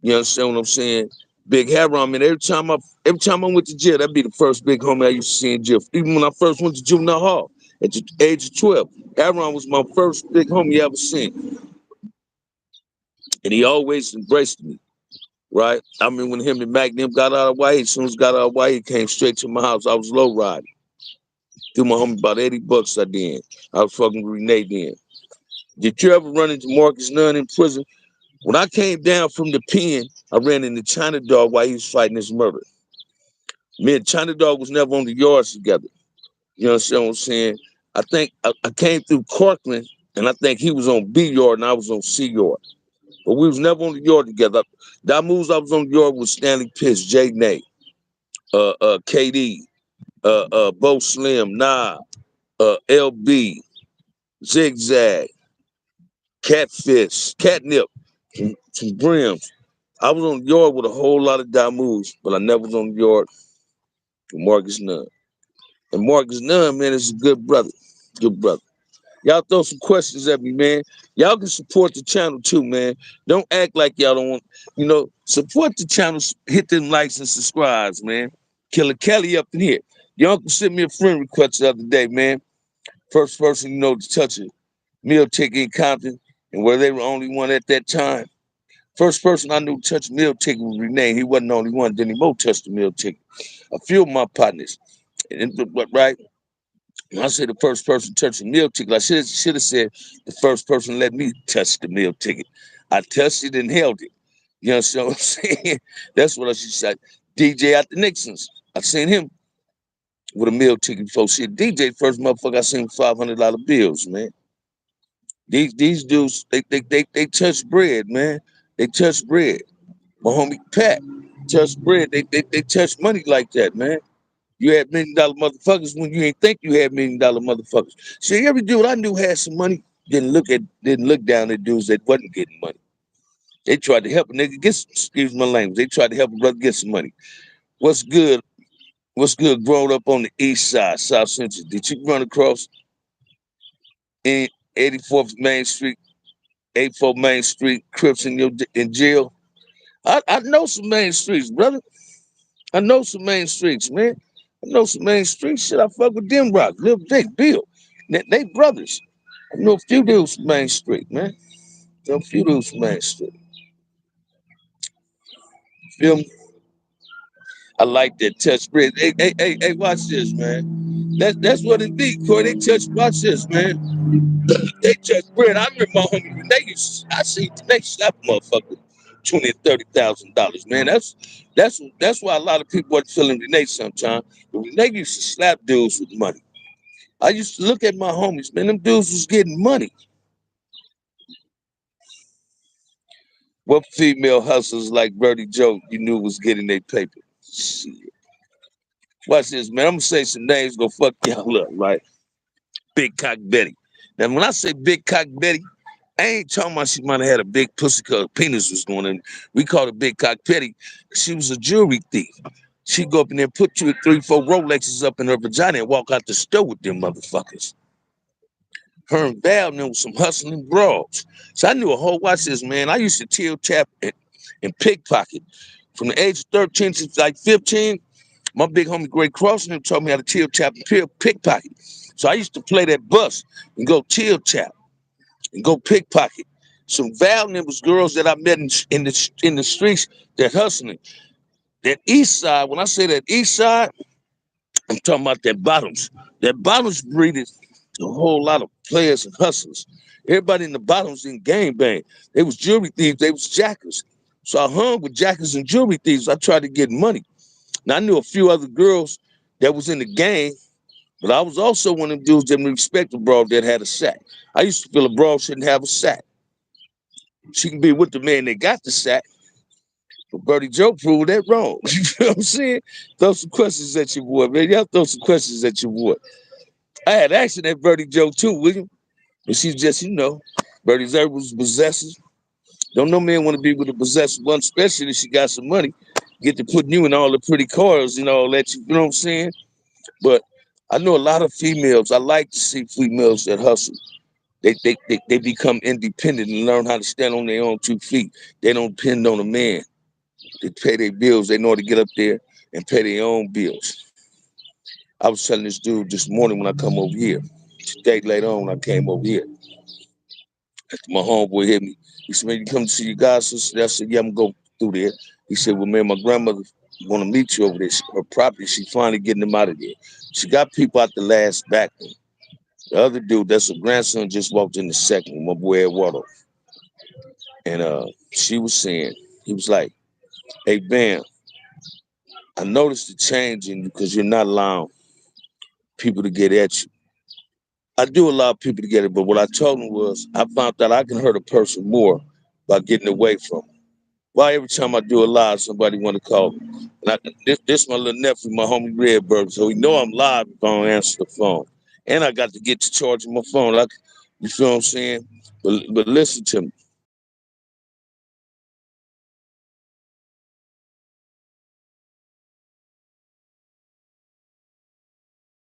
You understand what I'm saying? Big Hadron, man, every time I went to jail, that'd be the first big homie I used to see in jail. Even when I first went to juvenile hall at the age of 12, Hadron was my first big homie I ever seen. And he always embraced me, right? I mean, when him and Mac them got out of Hawaii, as soon as got out of Hawaii, he came straight to my house. I was low riding. Threw my homie about 80 bucks I did. I was fucking Renee then. Did you ever run into Marcus Nunn in prison? When I came down from the pen, I ran into China Dog while he was fighting his murder. Me and China Dog was never on the yards together. You understand what I'm saying? I think I came through Corkland, and I think he was on B yard and I was on C yard. But we was never on the yard together. That moves I was on the yard with Stanley Pitts, Jay Nate, KD, Bo Slim, Nah, LB, Zigzag, Catfish, Catnip, some Brims. I was on the yard with a whole lot of moves, but I never was on the yard with Marcus Nunn. And Marcus Nunn, man, is a good brother. Good brother. Y'all throw some questions at me, man. Y'all can support the channel too, man. Don't act like y'all don't want, support the channel. Hit them likes and subscribes, man. Killer Kelly up in here. Your uncle sent me a friend request the other day, man. First person to touch a meal ticket in Compton, and where they were only one at that time. First person I knew to touch a meal ticket was Renee. He wasn't the only one. Then he Mo touched the meal ticket. A few of my partners, right? I said the first person touched the meal ticket. I should have said the first person let me touch the meal ticket. I touched it and held it. You know what I'm saying? That's what I should say. DJ at the Nixons. I seen him with a meal ticket before. Shit, DJ first motherfucker I seen with $500 bills, man. These dudes, they touch bread, man. They touch bread. My homie Pat touch bread. They touch money like that, man. You had $1 million motherfuckers when you ain't think you had $1 million motherfuckers. See, every dude I knew had some money. Didn't look down at dudes that wasn't getting money. They tried to help a nigga get some, excuse my language. They tried to help a brother get some money. What's good? What's good? Growing up on the east side, South Central. Did you run across in 84th Main Street, 84 Main Street, Crips in jail? I know some main streets, brother. I know some main streets, man. I know some main streets. Shit, I fuck with them rock, Lil Dick, Bill. They brothers. I know a few dudes from Main Street, man. Know a few dudes from Main Street. feel me? I like that touch spread. Hey, watch this, man. That's what it be, Corey. They touch, watch this, man. They touch bread. I remember my homie Renee, I see they slap a motherfucker $20,000 and $30,000, man. That's why a lot of people wasn't feeling Renee sometimes. But Renee used to slap dudes with money. I used to look at my homies, man, them dudes was getting money. What female hustlers like Birdie Joe you knew was getting their paper? Shit. Watch this, man. I'm gonna say some names gonna fuck y'all up, right? Big Cock Betty. Now, when I say Big Cock Betty, I ain't talking about she might have had a big pussy because her penis was going in. We called her Big Cock Betty. She was a jewelry thief. She'd go up in there, put 2 or 3, 4 Rolexes up in her vagina and walk out the store with them motherfuckers. Her and Val and them was some hustling broads. So I knew a whole, watch this, man. I used to till tap and pickpocket. From the age of 13 to like 15, my big homie Greg Crossing taught me how to till tap and pickpocket. So I used to play that bus and go till tap and go pickpocket. Some Val and them was girls that I met in the streets that hustling. That east side, when I say that east side, I'm talking about that bottoms. That bottoms breeded a whole lot of players and hustlers. Everybody in the bottoms didn't gang bang. They was jewelry thieves, they was jackers. So I hung with jackers and jewelry thieves. I tried to get money. Now I knew a few other girls that was in the gang, but I was also one of them dudes that didn't respect a broad that had a sack. I used to feel a broad shouldn't have a sack. She can be with the man that got the sack, but Birdie Joe proved that wrong. You feel what I'm saying? Throw some questions at your boy, man. Y'all throw some questions at your boy. I had action at Birdie Joe too, William. But she's just, Birdie's earth was possessive. Don't no man want to be with a possessive one, especially if she got some money. Get to putting you in all the pretty cars and all that, you know what I'm saying? But I know a lot of females. I like to see females that hustle. They become independent and learn how to stand on their own 2 feet. They don't depend on a man. They pay their bills. They know how to get up there and pay their own bills. I was telling this dude this morning when I come over here. Today later on when I came over here. My homeboy hit me. He said, man, you come to see your god sister? I said, yeah, I'm going to go through there. He said, well, man, my grandmother want to meet you over there. Her property, she finally getting them out of there. She got people out the last back room. The other dude, that's her grandson, just walked in the second, my boy Eduardo. And she was saying, he was like, hey, Bamm, I noticed the change in you because you're not allowing people to get at you. I do allow people to get it, but what I told him was I found that I can hurt a person more by getting away from them. Why every time I do a live, somebody want to call me? And this my little nephew, my homie Redberg, so he know I'm live if I don't answer the phone. And I got to get to charging my phone. You feel what I'm saying? But listen to me.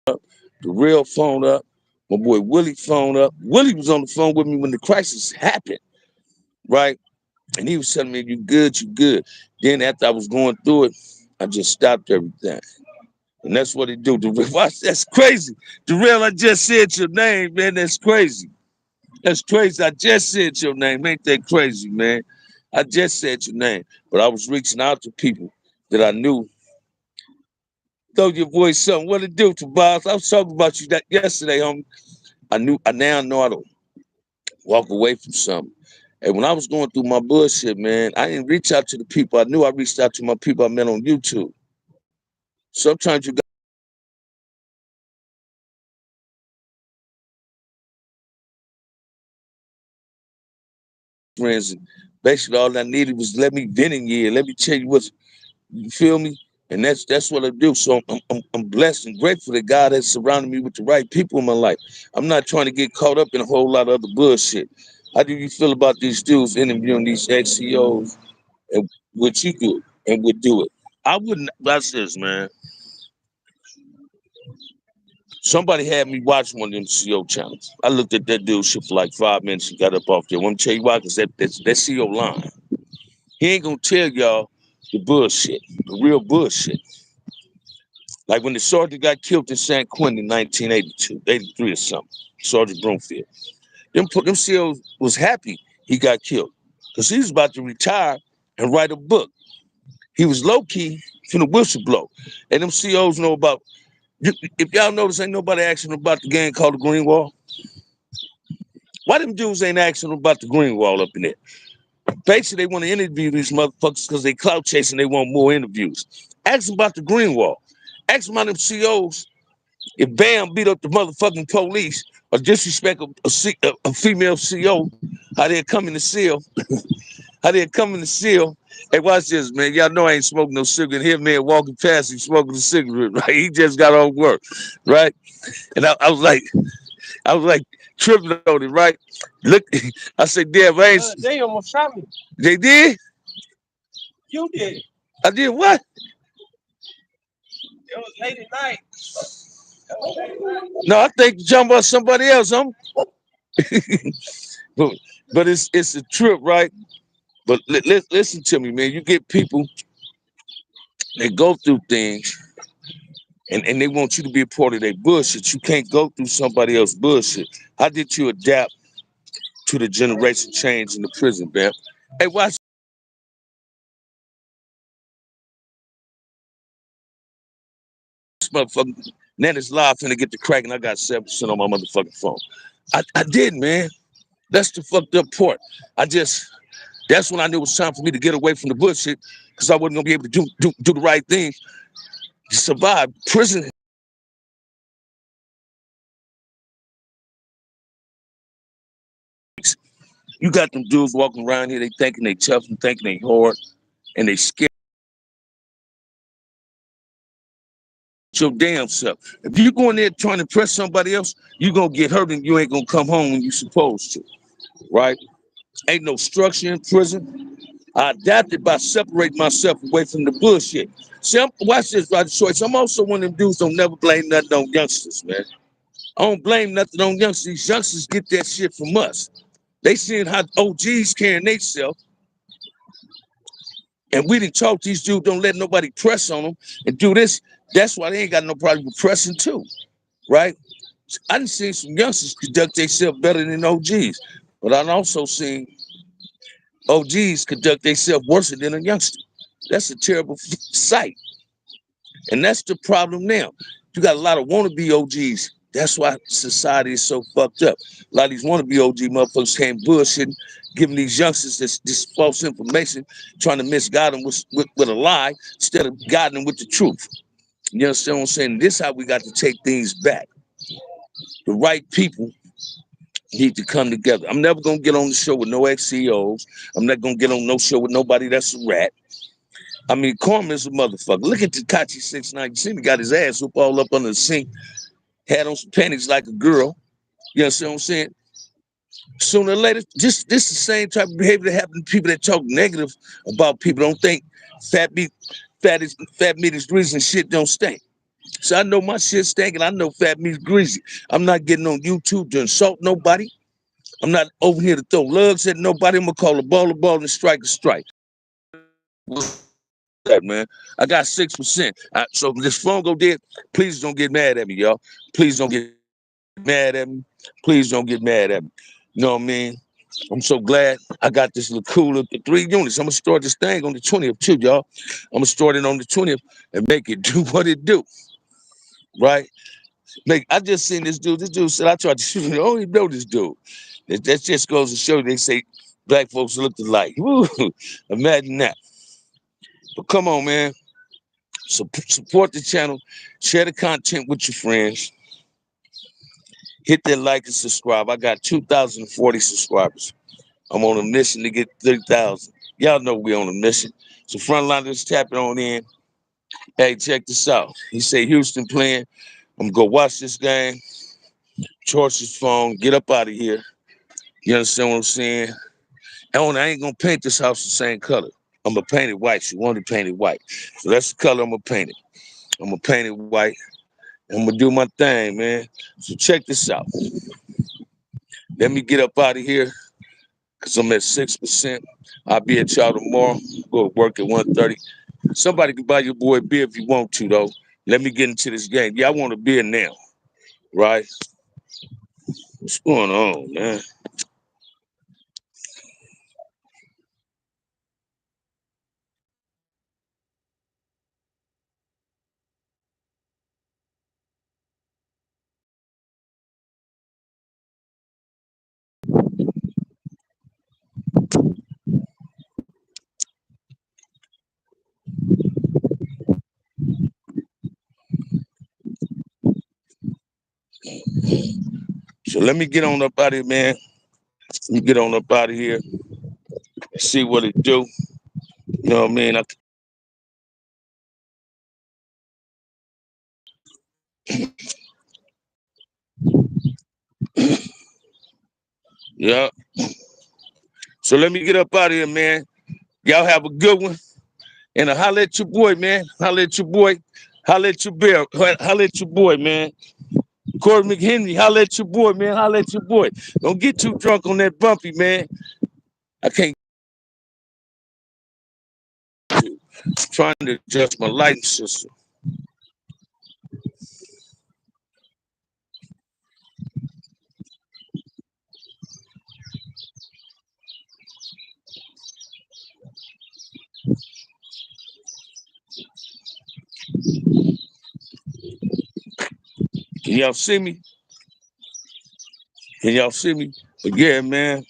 The real phone up. My boy Willie phone up. Willie was on the phone with me when the crisis happened, right? And he was telling me, you good, you good. Then after I was going through it, I just stopped everything. And that's what he do. Watch, that's crazy. Darrell, I just said your name, man. That's crazy. That's crazy. I just said your name. Ain't that crazy, man? I just said your name. But I was reaching out to people that I knew. Throw your voice something. What it do, Tobias? I was talking about you that yesterday, homie. I now know how to walk away from something. And when I was going through my bullshit, man, I didn't reach out to the people I knew. I reached out to my people I met on YouTube. Sometimes you got friends, and basically all I needed was let me vent in you. Let me tell you what's, you feel me? And that's what I do. So I'm blessed and grateful that God has surrounded me with the right people in my life. I'm not trying to get caught up in a whole lot of other bullshit. How do you feel about these dudes interviewing these ex-CEOs and what you do and would do it? I wouldn't. That's this, man. Somebody had me watch one of them CEO channels. I looked at that dude shit for like 5 minutes and got up off there. Want to tell you why? Because that CEO line. He ain't gonna tell y'all the bullshit, the real bullshit. Like when the sergeant got killed in San Quentin in 1982, 83 or something, Sergeant Broomfield. Them CEOs was happy he got killed because he was about to retire and write a book. He was low key from the whistleblow. And them COs know about. If y'all notice, ain't nobody asking about the gang called the Green Wall. Why them dudes ain't asking about the Green Wall up in there? Basically, they want to interview these motherfuckers because they clout chasing. They want more interviews. Ask them about the Green Wall. Ask them about them COs. If Bamm beat up the motherfucking police or disrespect a female CO, how they're coming to seal. How they coming to seal. Hey, watch this, man. Y'all know I ain't smoking no cigarette. Here, man, walking past, he smoking a cigarette, right? He just got off work, right? And I was like tripping on it, right? Look, I said, damn, I ain't. They almost shot me. They did? You did. I did what? It was late at night. No, I think you're talking about somebody else, huh? but it's a trip, right? But listen to me, man. You get people that go through things and they want you to be a part of their bullshit. You can't go through somebody else's bullshit. How did you adapt to the generation change in the prison, man? Hey, watch this motherfucker. Now it's live finna get the crack and I got 7% on my motherfucking phone. I did, man. That's the fucked up part. That's when I knew it was time for me to get away from the bullshit because I wasn't gonna be able to do the right thing to survive. Prison. You got them dudes walking around here, they thinking they tough and thinking they hard and they scared your damn self. If you go in there trying to impress somebody else, you gonna get hurt and you ain't gonna come home when you supposed to, right? Ain't no structure in prison. I adapted by separating myself away from the bullshit. See, watch this, Roger Choice. I'm also one of them dudes don't never blame nothing on youngsters, man. I don't blame nothing on youngsters. These youngsters get that shit from us. They seeing how OGs carrying themselves. And we didn't talk these dudes, don't let nobody press on them and do this. That's why they ain't got no problem with pressing too, right? I done seen some youngsters conduct themselves better than OGs, but I also seen OGs conduct themselves worse than a youngster. That's a terrible sight. And that's the problem now. You got a lot of wannabe OGs. That's why society is so fucked up. A lot of these wannabe OG motherfuckers came bullshitting, giving these youngsters this false information, trying to misguide them with a lie instead of guiding them with the truth. You understand what I'm saying? This is how we got to take things back. The right people need to come together. I'm never gonna get on the show with no ex-CEOs. I'm not gonna get on no show with nobody that's a rat. I mean, Karma is a motherfucker. Look at Tekashi 6ix9ine. You see him, got his ass whooped all up under the sink, had on some panties like a girl. You understand what I'm saying? Sooner or later, just this the same type of behavior that happens to people that talk negative about people. Don't think fat meat is greasy and shit don't stink. So I know my shit stinking. I know fat meat is greasy. I'm not getting on YouTube to insult nobody. I'm not over here to throw lugs at nobody. I'm gonna call a ball and strike a strike. What's that, man? I got 6%. So if this phone go dead, please don't get mad at me, y'all. Please don't get mad at me. Please don't get mad at me. You know what I mean? I'm so glad I got this little cooler, the 3 units. I'm gonna start this thing on the 20th too, y'all. I'm gonna start it on the 20th and make it do what it do, right? I just seen this dude. This dude said I tried to shoot him. I don't even know this dude. That just goes to show you they say black folks look alike. Woo, imagine that. But come on, man. Support the channel. Share the content with your friends. Hit that like and subscribe. I got 2,040 subscribers. I'm on a mission to get 3,000. Y'all know we on a mission. So frontliners, tap it on in. Hey, check this out. He say Houston playing. I'm gonna go watch this game. Charge his phone. Get up out of here. You understand what I'm saying? And I ain't gonna paint this house the same color. I'm gonna paint it white. She wanted to paint it white. So that's the color I'm gonna paint it. I'm gonna paint it white. I'm gonna do my thing, man. So check this out. Let me get up out of here because I'm at 6%. I'll be at y'all tomorrow. Go to work at 1:30. Somebody can buy your boy a beer if you want to, though. Let me get into this game. Yeah, I want a beer now, right? What's going on, man? So let me get on up out of here, man. Let me get on up out of here. See what it do. You know what I mean? Yeah. So let me get up out of here, man. Y'all have a good one. And holla at your boy, man. Holla at your boy. Holla at your bear. Holla at your boy, man. Corey McHenry, holla at your boy, man. Holla at your boy. Don't get too drunk on that bumpy, man. I can't. I'm trying to adjust my lighting system. Can y'all see me? Can y'all see me? But yeah, man.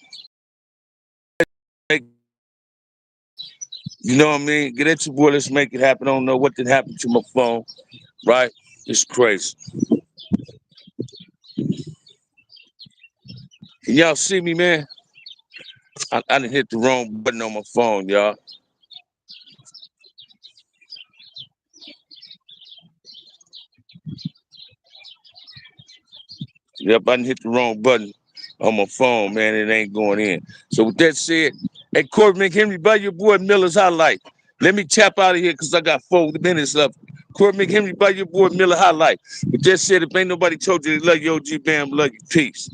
You know what I mean? Get at your boy. Let's make it happen. I don't know what did happen to my phone. Right? It's crazy. Can y'all see me, man? I didn't hit the wrong button on my phone, y'all. Yep, I didn't hit the wrong button on my phone, man. It ain't going in. So with that said, hey, Corey McHenry, by your boy Miller's highlight. Let me tap out of here because I got 4 minutes left. Corey McHenry, by your boy Miller highlight. With that said, if ain't nobody told you they love you, OG Bamm, love you. Peace.